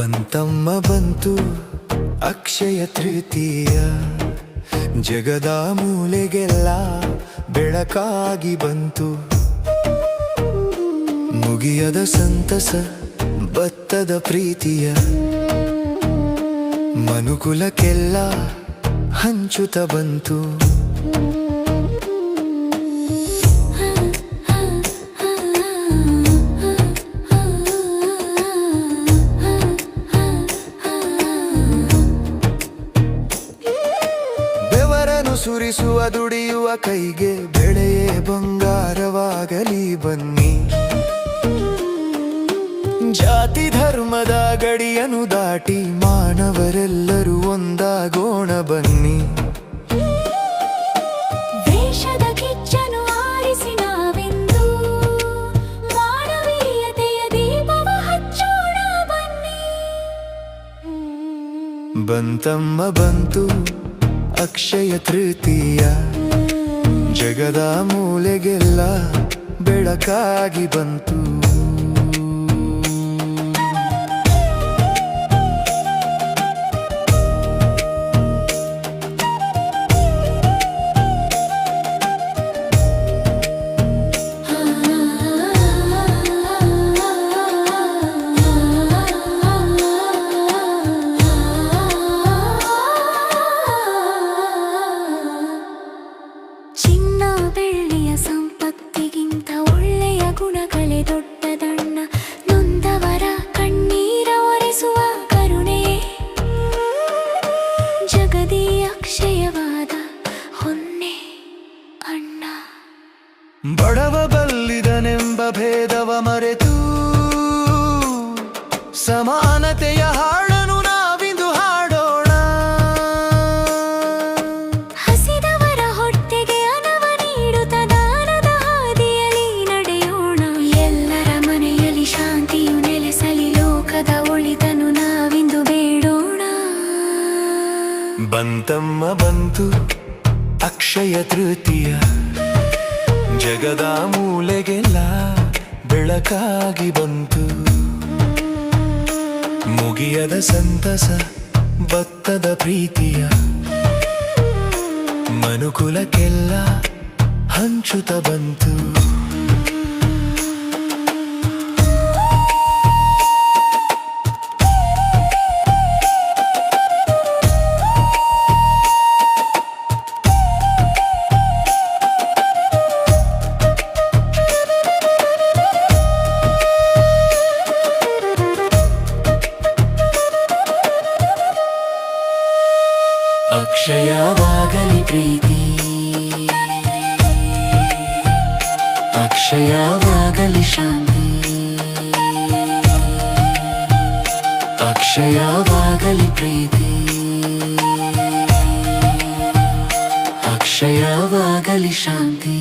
ಬಂತಮ್ಮ ಬಂತು ಅಕ್ಷಯ ತೃತೀಯ, ಜಗದ ಮೂಲೆಗೆಲ್ಲ ಬೆಳಕಾಗಿ ಬಂತು. ಮುಗಿಯದ ಸಂತಸ ಬತ್ತದ ಪ್ರೀತಿಯ, ಮನುಕುಲಕ್ಕೆಲ್ಲ ಹಂಚುತ್ತ ಬಂತು. ಸುರಿಸುವ ದುಡಿಯುವ ಕೈಗೆ ಬೆಳೆಯೇ ಬಂಗಾರವಾಗಲಿ ಬನ್ನಿ. ಜಾತಿ ಧರ್ಮದ ಗಡಿಯನ್ನು ದಾಟಿ ಮಾನವರೆಲ್ಲರೂ ಒಂದಾಗೋಣ ಬನ್ನಿ. ದೇಶದ ಕಿಚ್ಚನ್ನು ಆರಿಸಿ ನಾವೆಂದು ಮಾನವೀಯತೆಯ ದೀಪವ ಹಚ್ಚೋಣ ಬನ್ನಿ. ಬಂತಮ್ಮ ಬಂತು ಅಕ್ಷಯ ತೃತೀಯ, ಜಗದ ಮೂಲೆಗೆಲ್ಲ ಬೆಳಕಾಗಿ ಬಂತು. ಚಿನ್ನ ಬೆಳ್ಳಿಯ ಸಂಪತ್ತಿಗಿಂತ ಒಳ್ಳೆಯ ಗುಣಗಳೇ ದೊಡ್ಡದಣ್ಣ. ನೊಂದವರ ಕಣ್ಣೀರ ಒರೆಸುವ ಕರುಣೆಯೇ ಜಗದಿ ಅಕ್ಷಯವಾದ ಹೊನ್ನೆ ಅಣ್ಣ. ಬಡವ ಬಲ್ಲಿದನೆಂಬ ಭೇದವ ಮರೆತು ಸಮಾನತೆಯ ಹಾಡನ್ನು ನಾವಿಂದು ಹಾಡೋಣ. ಹಸಿದವರ ಹೊಟ್ಟೆಗೆ ಅನ್ನವ ನೀಡುತ್ತ ದಾನದ ಹಾದಿಯಲ್ಲಿ ನಡೆಯೋಣ. ಎಲ್ಲರ ಮನೆಯಲ್ಲಿ ಶಾಂತಿಯು ನೆಲೆಸಲಿ, ಲೋಕದ ಒಳಿತನ್ನು ನಾವಿಂದು ಬೇಡೋಣ. ಬಂತಮ್ಮ ಬಂತು ಅಕ್ಷಯ ತೃತೀಯ, ಜಗದ ಮೂಲೆಗೆಲ್ಲ ಬೆಳಕಾಗಿ ಬಂತು. ಮುಗಿಯದ ಸಂತಸ ಬತ್ತದ ಪ್ರೀತಿಯ, ಮನುಕುಲಕ್ಕೆಲ್ಲ ಹಂಚುತ್ತ ಬಂತು. ಅಕ್ಷಯವಾಗಲಿ ಪ್ರೀತಿ, ಅಕ್ಷಯವಾಗಲಿ ಶಾಂತಿ, ಅಕ್ಷಯವಾಗಲಿ ಪ್ರೀತಿ, ಅಕ್ಷಯವಾಗಲಿ ಶಾಂತಿ.